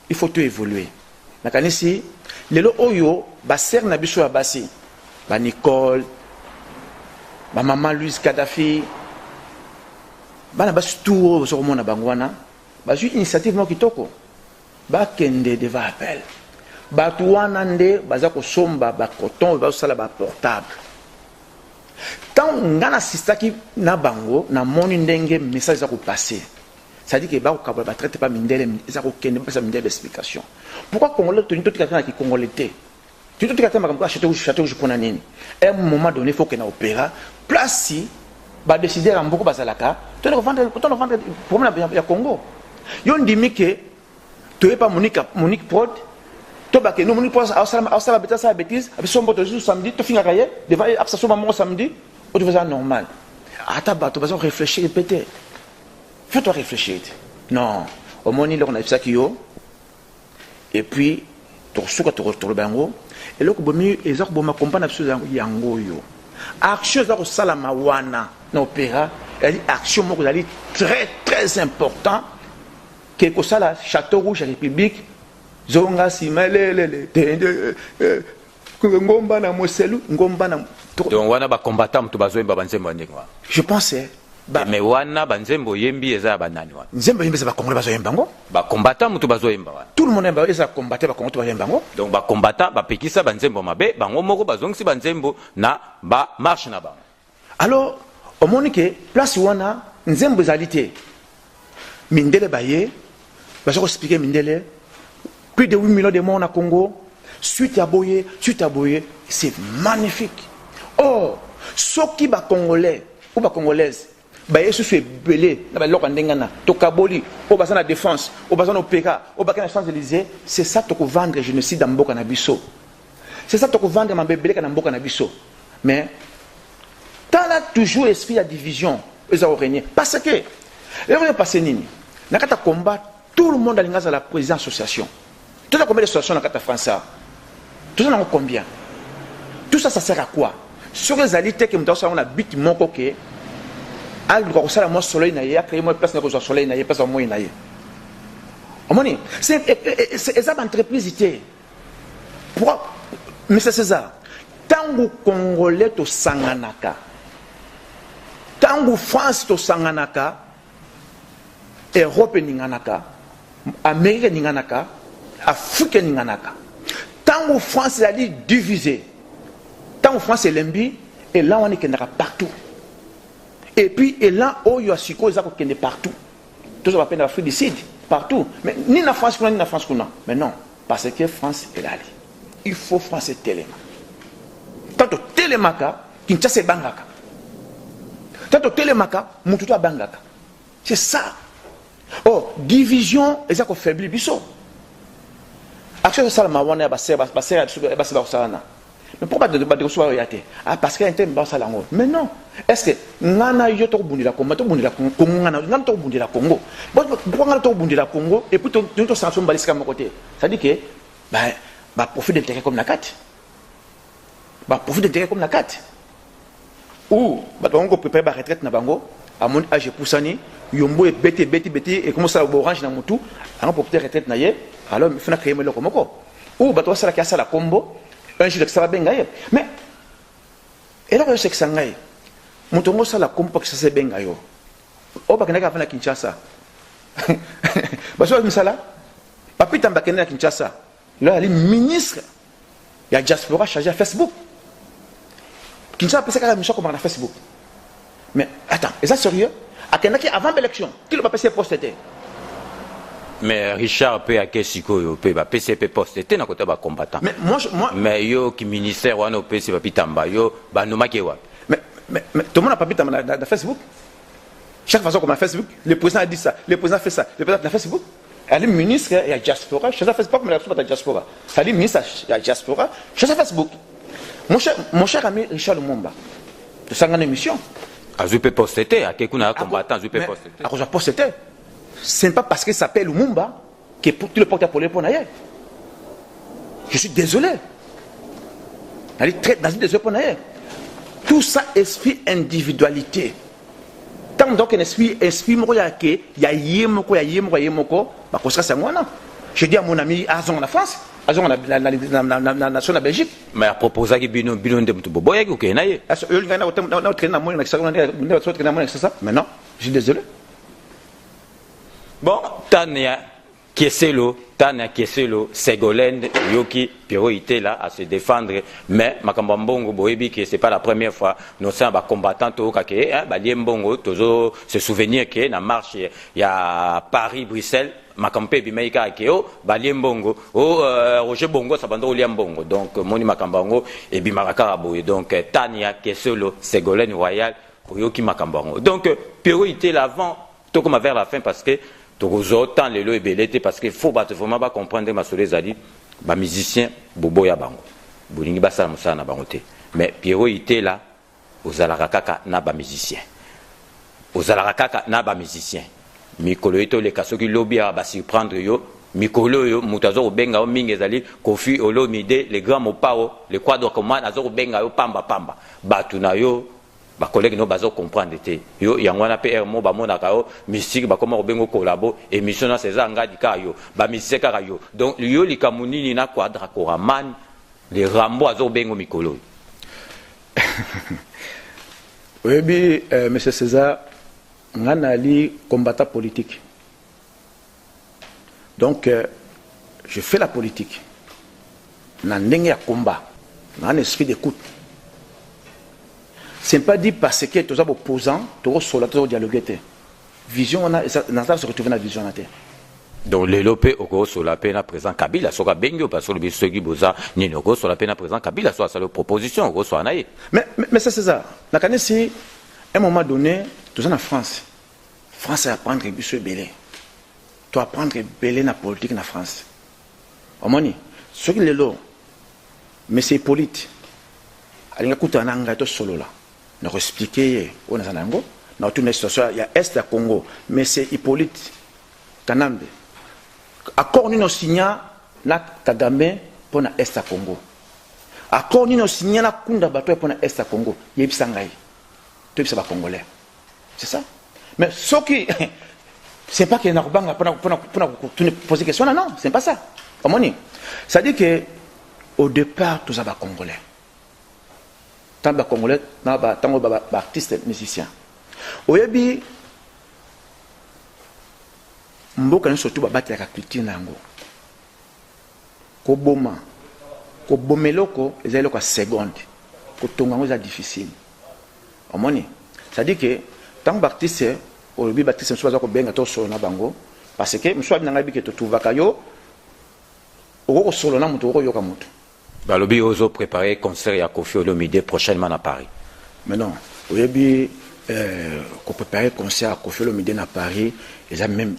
il faut tout évoluer nakanisi lelo oyo ba ser na biso ya basi ba Nicole ba maman Louise Kadhafi bana basi tout sur mon abangwana bazu initiative mo kitoko ba kende devant appel batu wana nde baza ko somba ba coton ba sala ba portable tant ngana sistaki na bango na moni ndenge message za ko passer ça dit que ba ko ba traiter pas mindele za ko kende ba sa mindele explication pourquoi Congolais to nito tika kana ki Congolais te tu tika kana comme château je pona nini un moment donné faut que na opéra place si ba décider en beaucoup bazalaka to le vendre problème ya Congo yo ndimi ke to e pas Monique Prod to ba ke no Monique Prod a bêtise abisombo to samedi to finga kaye devant absation maman samedi ou tu fais ça normal ata ba to besoin réfléchir répéter fais-toi réfléchir non au moni là on a fait ça qui yo et puis to suka to bango et là ko bomi ezak boma comprendre absolument yango yo action za ko sala mawana na opéra elle action moko dali très très important que ko sala château rouge à République zonga simalele ngomba na moselu ngomba na donc wana ba combattant mutu bazoyemba banzembo ndengwa je pense mais wana banzembo yembi eza banani wana nzembo yembi za ba congolais bazoyemba ngo ba combattant mutu bazoyemba wana tout le monde aime eza combattre ba congolais bazoyemba ngo donc ba combattant ba pekisa banzembo mabe bango moko bazongisi banzembo na ba marche na bango alors au monique place wana nzembo ezalité mindele baye bazoko expliquer mindele plus de 8 millions de morts na Congo suite à boye c'est magnifique. Oh soki ba congolais ou ba congolaise ba yesu se belé na ba loka ndengana to kaboli o ba na défense o ba na opéra o ba na Champs-Élysées c'est ça to ko vendre génocide dans mboka na biso c'est ça to ko vendre mabebele na mboka na biso mais tant là toujours esprit de division ils ont régné parce que le passé nini na kata combat tout le monde alinga za la présidence association tout ça combien d'associations na kata France tout ça n'a combien tout ça ça sert à quoi sur les alités que nous on a but mon coquet al droit ça la moi soleil na ya créer moi place na ko soleil na ya place moi na ya amoni c'est ça entrepriseité pour monsieur César tangu congolais to sanganaka tangu France to sanganaka Europe ninganaka Amérique ninganaka Afrique ninganaka tangu France a dit divisé tangu France est l'embi et là on est kendaka partout et puis et là oh yo asiko ezako kende partout tout ça va peine Afrique du Sud partout mais ni na France kuna ni na France kuna mais non parce que France est là il faut France téléma tanto télémaka Kinshasa bangaka tanto télémaka mututu bangaka c'est ça. Oh, division, et ça qu'on faiblit biso. Action ça ma wana basser sana. Mais pourquoi de recevoir yate? Ah parce qu'il y a un thème basa lango. Mais non. Est-ce que ngana yo to bundi la Congo, to bundi la Congo, ngana to bundi la Congo. Pourquoi ngana to bundi la Congo et puis to sanction balise comme côté. Ça dit que bah profit d'intérêt comme la 4. Bah profit d'intérêt comme la 4. Ou bah on prépare la retraite na bango à mon âge poussani yombo et bête et comment ça orange na mutu on peut peut-être retraite na ye alors il faut na créer le komoko ou bah toi ça la kasa la combo un jour ça va bien gayer mais et là c'est que ça ngai mutongo ça la combo que ça c'est bien gayo o ba kenaka fana Kinshasa bah so misala papi tamba kenaka Kinshasa là le ministre il y a diaspora chargé à Facebook Kinshasa peut ça mission comme na Facebook mais attends est ça sérieux à Kenaki avant l'élection qui le va passer posté mais Richard peut à Kesiko yo peut ba PCP posté na côté ba combattant mais moi mais yo qui ministère wana PC ba pitamba yo ba noma kewa mais tout le monde n'a pas pitamba dans Facebook chaque façon comme Facebook le président a dit ça le président fait ça le président dans Facebook elle est ministre il y a diaspora je sais Facebook mais la diaspora ça dit ministre il y a diaspora je sais Facebook mon cher ami Richard Lumumba de sa grande émission je peux poster à quelqu'un combattant je peux poster à cause de poster ce n'est pas parce qu'il s'appelle Lumumba que tout le porte pour les ponaïers je suis désolé elle est très désolé pour naïe tout ça esprit individualité tant donc un esprit moko ya ke ya yemoko bah ça c'est moi non je dis à mon ami Azon en France Azon la nation de Belgique mais à proposer que bino de mutu boboya ko kenaye yo ngana na traîner moi na ça mais non je suis désolé bon Tania Kieselo Ségolène Yoki priorité là à se défendre mais makambo mbongo boyebi que c'est pas la première fois nous sommes combattants to kake ba liembongo tozo se souvenir que na marche il y a Paris Bruxelles makampe bimaika keo ba liembongo Roger Bongo ça bando liembongo donc moni makambango et bimaraka boye donc Tania Kieselo Ségolène Royal pour Yoki makambango donc priorité l'avant to comme vers la fin parce que autant les lois et parce qu'il faut vraiment pas comprendre ma soeur Zali ba musicien bobo ya bango bolingi basala musala na bango te mais Pierrot était là aux alarakaka na ba musicien mikolo ito le kasoki lobby ba surprendre yo mikolo yo mutu azo kobenga yo mingi ezali Koffi Olomide le grand mopao le quadre commande azo kobenga yo pamba pamba batu na yo ba collègue no bazo comprendre te yo yango wana pe mo ba monaka yo mystique ba koma kobengo kolabo émission na César Ngadi ka yo ba mystique ka yo donc yo likamunini na quadre commande les rambo azo bengo mikolo. Oui, monsieur César, on a li combattant politique. Donc, je fais la politique. Dans un combat, dans un esprit d'écoute. Ce n'est pas dit parce que tu es opposant, tu es sur la dialogue. Vision, on a se retrouver dans la vision. Donc, les lopés au sur la peine à présent Kabila, sur la bengo, parce que le ceux qui bosa, ni le sur la peine à présent Kabila, soit sa proposition, au soit naïe. Mais ça, c'est ça. La canne, c'est à un moment donné, tu es en France. France a prendre Bissou Belé. Tu vas prendre Belé dans la politique en France. Au moins, ce qui est là, mais c'est Hippolyte. Il y a un peu de solo là. On va expliquer où on est en Ango. Dans toute une situation, il y a Est de Congo, mais c'est Hippolyte Kanambe. Accord nous signa na Kagame pour na Est à Congo. Accord nous signa na Kunda Bato pour na Est à Congo. Yebsangai. Tout ça va congolais. C'est ça. Mais ce qui c'est pas qu'il y a pour poser question non, c'est pas ça. Ça dit que au départ tout ça va congolais. Tant ba congolais, tant ba artiste musicien. Oyebi mboka ni surtout ba battre la culture nango. Ko boma, ko bomeloko ezali ko seconde. Ko tongango za difficile. Omoni, ça dit que tant que artiste au début Baptiste soit ko benga to solo na bango parce que monsieur na ngabi que to tuvaka yo o solo na muto yoka muto balobi ozo préparer concert ya Koffi Olomide prochainement à Paris. Mais non, au début ko préparer concert à Koffi Olomide na Paris, ils a même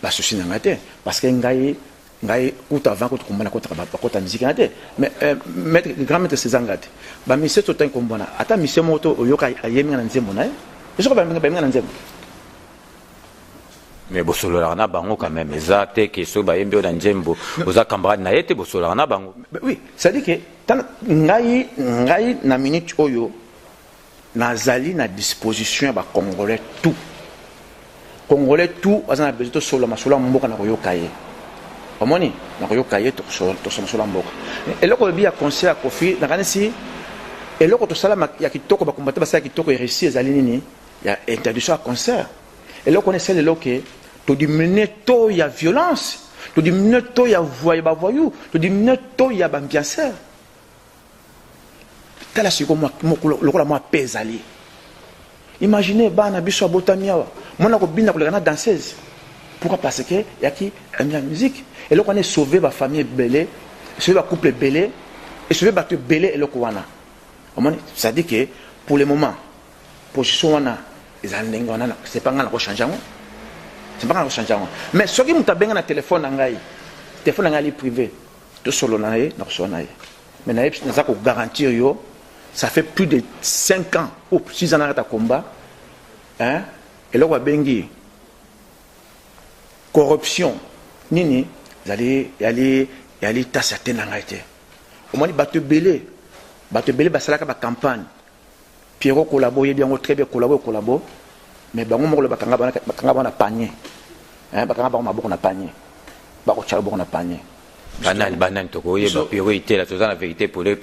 pas souci na ngate parce que ngai tout avant que tu comprenne contre musique ngate mais maître grand maître César Ngadi ba monsieur to tan kombona ata monsieur moto oyoka ayemi na nzembo na je ba benga na nzembo. Mais Bossolana bango quand même ezate que so ba yembe na nzembo oza camarade na yete Bossolana bango. Oui, ça dit que ngai na minute oyo nazali na disposition ba congolais tout azana besoin to solo masolo mboka na koyoka ye. Omoni na koyoka ye to solo mboka. Eloko bi ya concert Koffi na kanisi eloko to sala ya kitoko ba combattre ba sa kitoko ya réussir ezali nini ya interdiction à concert. Et là, on connaît celle-là que tu diminues tout, il y a violence, tu diminues tout, il y a voyou, tu diminues tout, il y a ambianceur. Tel est le rôle moi pesali. Imaginez, bana biso botamia, mon a bina ko la danseuse. Pourquoi? Parce que il y a qui aime la musique. Et là, on est sauvé ma famille belé, sauvé ma couple belé, et sauvé ma belé et le kouana. Ça dit que pour le moment, position wana c'est pas grave changer c'est pas grave changer mais ce qui me tabenga na téléphone ngai privé to solo nae na sona ye mais na za ko garantir yo ça fait plus de 5 ans ou 6 ans à combat hein et là bengi corruption nini yali ta certaine ngate au moins bato belé basalaka ba campagne Pierrot collabore bien très bien collabore mais bango moko le bakanga bana panier hein bakanga ba maboko na panier ba ko tshalo boko na panier banane to ko yeba Pierrot ite la toza la vérité pour les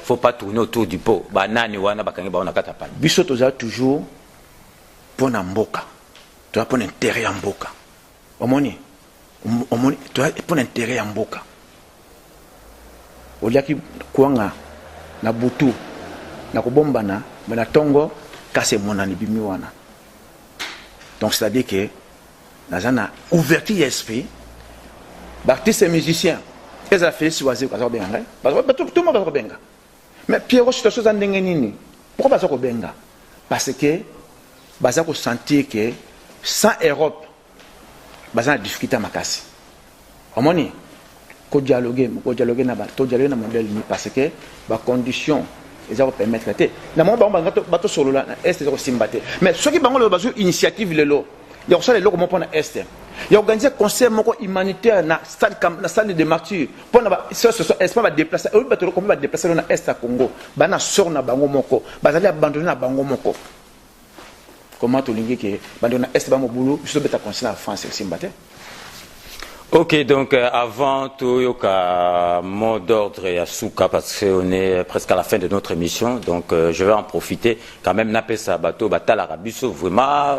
faut pas tourner autour du pot banane wana bakanga ba na kata panier biso toza toujours pour na mboka to pour intérêt ya mboka omoni to pour intérêt ya mboka oliaki kuanga na butu na kobombana na tongo kase monani bimi wana. Donc c'est-à-dire que nazana ouverture d'esprit artistes et musiciens ils a fait choisir kwa benga parce que tout le monde va benga mais Pierrot situation za ndenge nini pourquoi pas ko benga parce que baza ko sentir que sans Europe baza difficulté makasi omoni ko dialoguer na ba to dialoguer na modèle ni parce que ba condition ils vont permettre de na mo ba bato solo là est ce que simbate mais ceux qui bango le bazo initiative lelo il y a ça les locaux pour na est. Il y a organisé conseil humanitaire na salle de martyrs pour na espace va déplacer eux ba to va déplacer na est à Congo bana sort na bango moko bazali abandonner na bango moko. Comment tu lingi que bandona est bango boulot biso beta conseil na France aussi mbate. Ok, donc avant tout yoka mot d'ordre et à Souka parce qu'on est presque à la fin de notre émission, donc je vais en profiter quand même nape sa bateau batala rabiso vraiment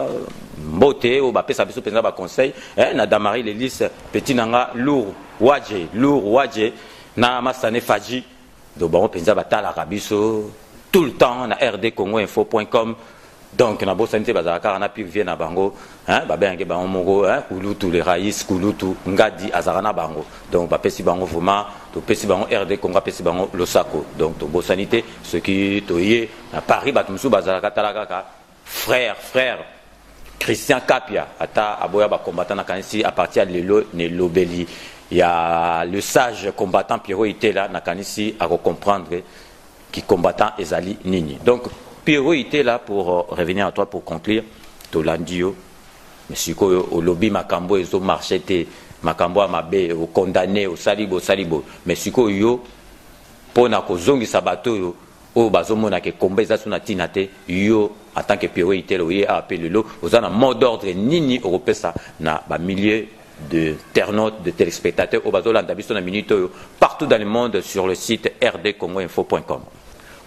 beauté ou bape sa biso penza ba conseil na Damari Lelis petit nanga lourd wadje na masane faji do bon penza batala rabiso tout le temps na rdcongoinfo.com. Donc na bosanité bazaka na pi vient na bango ba benga bango moko kulutu les raïs kulutu ngadi azarana bango donc ba pesi bango vraiment to pesi bango RD Congo pesi bango losako donc to bosanité ce qui toyé à Paris batumsu bazaka talaka frère Christian Kapia ata aboya ba combattant na kanisi à partir de lelo ne lobeli il y a le sage combattant Pierrot était là na kanisi à comprendre qui combattant ezali nini donc Pierrot était là pour revenir à toi pour conclure. Tolandio, mais si au lobby Makambo ils ont marché Makambo à Mabe, au condamné, au salibo. Mais si yo pour na kozongi sabato yo au bazomona ke combat za suna tinate yo en tant que Pierrot était là a appelé le aux en mot d'ordre nini européen na ba milliers de internautes, de téléspectateurs au bazolanda biso na minute partout dans le monde sur le site rdcongoinfo.com.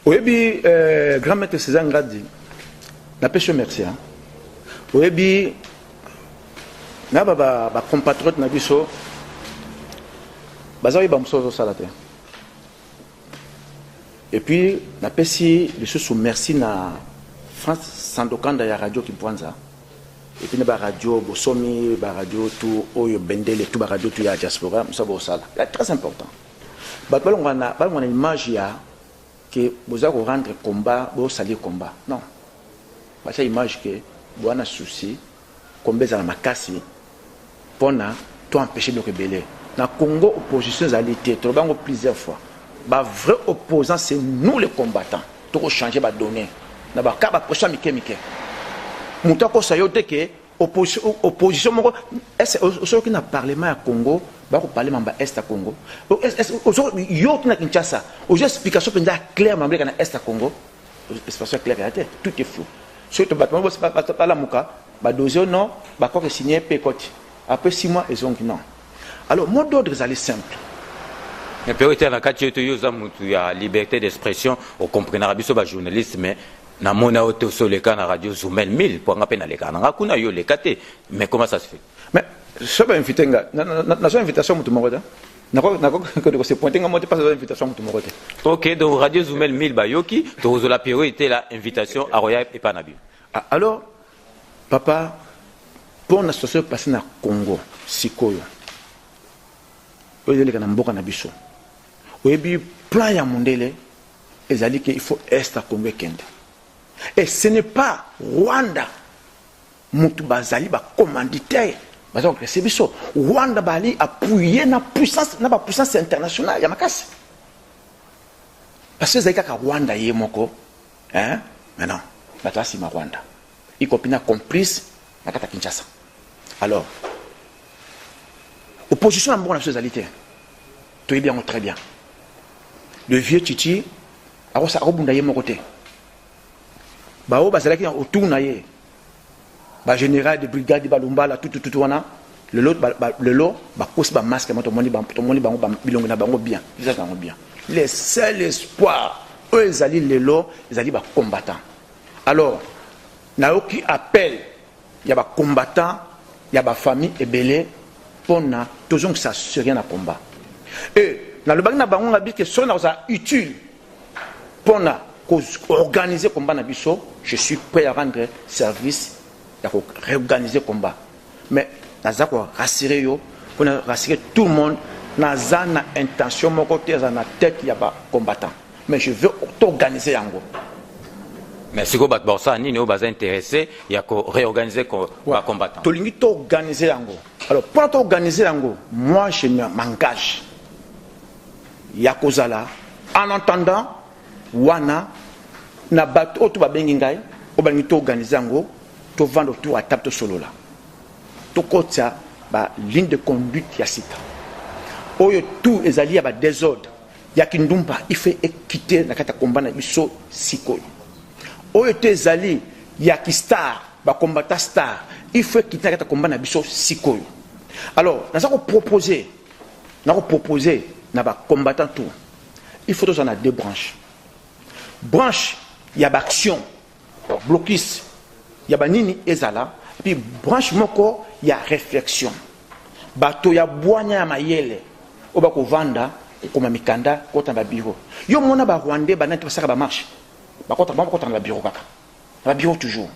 Oui, grand maître César Ngadi, la pêche merci. Oui, na ba compatriote na biso, bazawi ba msozo salate. Et puis na pesi les choses sous merci na France Sandokanda ya radio Kimpwanza. Et puis na ba radio Bosomi, ba radio tout oyo bendele tout ba radio tout ya diaspora, ça bo sala. C'est très important. Ba balongana image ya que vous allez rendre combat, vous allez combat. Non. C'est une image que vous avez un souci, combat dans la casse, pour empêcher de rebeller. Dans le Congo, l'opposition a été plusieurs fois. Le vrai opposant, c'est nous les combattants. Tout changer les données. Dans le cas de la prochaine Mike. Nous avons que opposition, est-ce que dans le Parlement à Congo, le Parlement est à Congo, il y a Kinshasa, il y a une explication claire dans l'Est à Congo, l'explication claire, tout est flou. Si tu ne pas la mouka, il non, il faut signer pécote. Après 6 mois, ils ont dit non. Alors, mon ordre est simple. La priorité dans le cas de liberté d'expression, on comprendra bien le journaliste, mais na mona auto sur le cas na radio Zoomel 1000 pour ngapé na le cas na kuna yo le kate mais comment ça se fait mais je vais inviter na invitation mutu moko na ko se pointer ngamote pas invitation mutu moko. OK donc radio Zoomel 1000 bayoki to la priorité la invitation à Royal et Panabi. Alors papa pour na situation passé na Congo sikoyo oyele kana mboka na biso oyebi plan ya mondele ezali que il faut est à Congo kende. Et ce n'est pas Rwanda mutu bazali ba commanditaire bazali que c'est biso Rwanda bali appuyer na puissance internationale ya makasi parce que zaka Rwanda yemoko mais non batasi ma Rwanda y compris complice na kata Kinshasa. Alors opposition à mon nationalité tout est bien très bien le vieux Titi a sa robunda yemoko te bao bazalaki autour na ye ba général de brigade balumbala tout wana le lot ba cause ba masque to moni bango bilongo na bango bien visage bango bien les seuls espoirs eux ezali lelo ezali ba combattant. Alors na oki appel ya ba combattant ya ba famille ebele pona toujours que ça serait un combat et na le bango na bango ngabi que sona ça utile pona organiser combat na biso, je suis prêt à rendre service pour réorganiser combat. Mais naza ko rassurer yo, pour rassurer tout le monde, naza na intention mon côté na tête ya ba combattant. Mais je veux organiser yango. Mais si vous bat ça ni no baza intéressé, il y a ko réorganiser combattant. To lingi to organiser yango. Alors pour organiser yango, moi je m'engage. Ya kozala en entendant wana na bato oto ba bengi ngai o ba ngito organiser ngo to vendre autour à table to solo là tokotia ba ligne de conduite ya sika oyo tout ezali ya ba désordre ya kindumba il fait quitter na kata combat na biso sikoyo oyo te ezali ya ki star ba combattant star il faut quitter na kata combat na biso sikoyo. Alors na ko proposer na ba combattant tout il faut en a deux branches. Branche ya ba action blocus ya ba nini ezala puis branche moko ya réflexion bato ya boanya ya mayele oba ko vanda comme mikanda kota ba bureau yo mona ba rwandais ba nante basaka ba marche ba kota na bureau kaka ba bureau toujours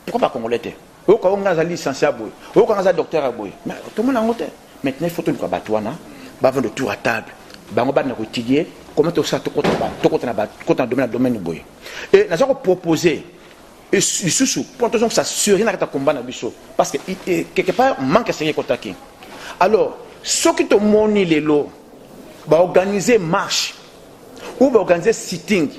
pourquoi pas congolais te o ko nga za licencié boy o ko nga za docteur boy mais tout le monde en hôtel maintenant il faut tout ko batwana ba vendre tour à table ba ngo ba na ko étudier comment to ça to kota na domaine boy et na ko proposer et sous pour que ça sur na kata combat na biso parce que quelque part manque sérieux kotaki. Alors ce qui te moni les lots ba organiser marche ou ba organiser sitting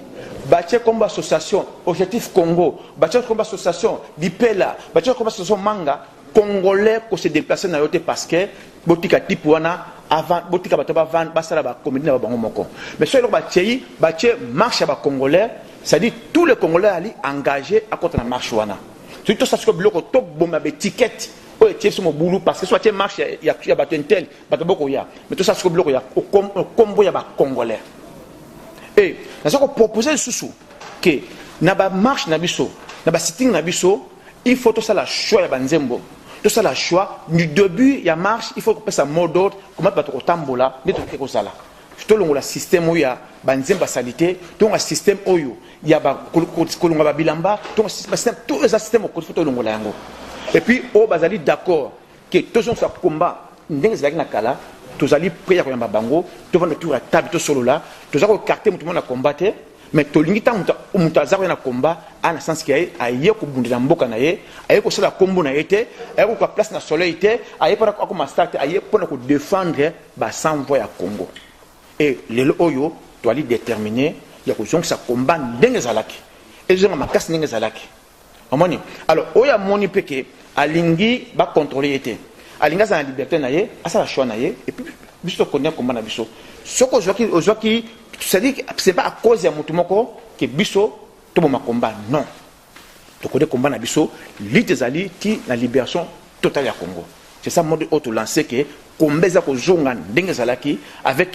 ba tche combat association Objectif Congo ba tche combat association Dipela ba tche combat association Manga congolais ko se déplacer na yote parce que botika type wana avant botika bataba van basala ba comédie na bango moko mais so lo ba tche marche ba congolais c'est-à-dire tous les congolais ali engagés à côté de la marche wana surtout ça ce que bloco top bomba be ticket o tie sur mon boulot parce que soit tie marche ya batentel batoboko ya mais tout ça ce que bloco ya combo ya ba congolais et na ça ko proposer sous que na ba marche na biso na ba sitting na biso il faut tout ça la choix ya banzembo tout ça la choix du début ya marche il faut que ça mot d'ordre comment ba to tambola ni to ko sala to longola système oya banzemba salité donc un système oyo ya ba kolonga ba bilamba donc système tout les systèmes ko to longola yango et puis o bazali d'accord que tous ça combat ndenge zaki na kala tozali prêt ya koyamba bango to vendre tour à table to solo là tozako carte mutu mona combattre mais to lingi ta mutu azako na combat en sens que aye ko bundela mboka na ye aye ko sala kombo na yete aye ko place na soleil te aye para ko ma start aye pour ko défendre ba sans voix ya Congo. Et les oyo doit aller déterminer les questions que ça combat ndenge zalaki et je ma casse ndenge zalaki amoni. Alors oya moni peke alingi ba contrôler été alinga za liberté na ye asa la choix na ye et puis biso connaît combat na biso soko ozwaki c'est-à-dire c'est pas à cause ya mutu moko que biso to ma combat non to connaît combat na biso lutte zali ti la libération totale ya Congo. C'est ça mode auto lancé que combat za ko zonga ndenge zalaki avec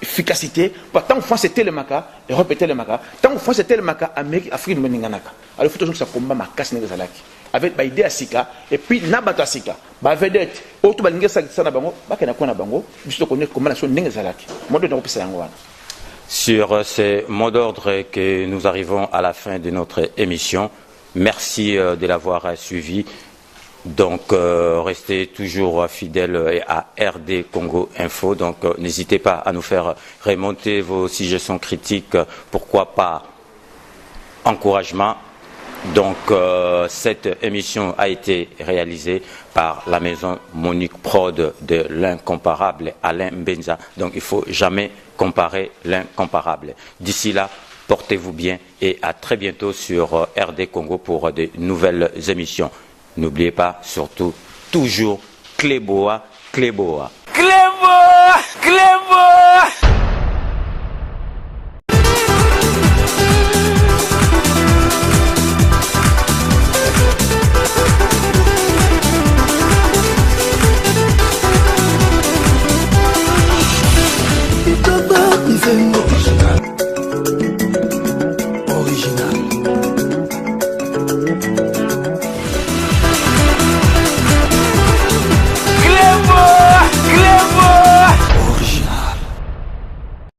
efficacité tant France c'était le maka et répéter le maka tant France c'était le maka Amérique Afrique meninganaka. Alors il faut toujours ça combat ma casse ndenge zalaki avec ba idée asika et puis na bato asika ba vedette auto balinga sa na bango ba kana kona bango biso connaît comment la chose ndenge zalaki mode de repisa yango wana. Sur ces mots d'ordre que nous arrivons à la fin de notre émission. Merci de l'avoir suivi. Donc, restez toujours fidèles à RD Congo Info. Donc, n'hésitez pas à nous faire remonter vos suggestions critiques. Pourquoi pas encouragement. Donc, cette émission a été réalisée par la maison Monique Prod de l'incomparable Alain Benza. Donc, il ne faut jamais comparer l'incomparable. D'ici là, portez-vous bien et à très bientôt sur RD Congo pour de nouvelles émissions. N'oubliez pas, surtout, toujours Cléboa, Cléboa. Cléboa, Cléboa.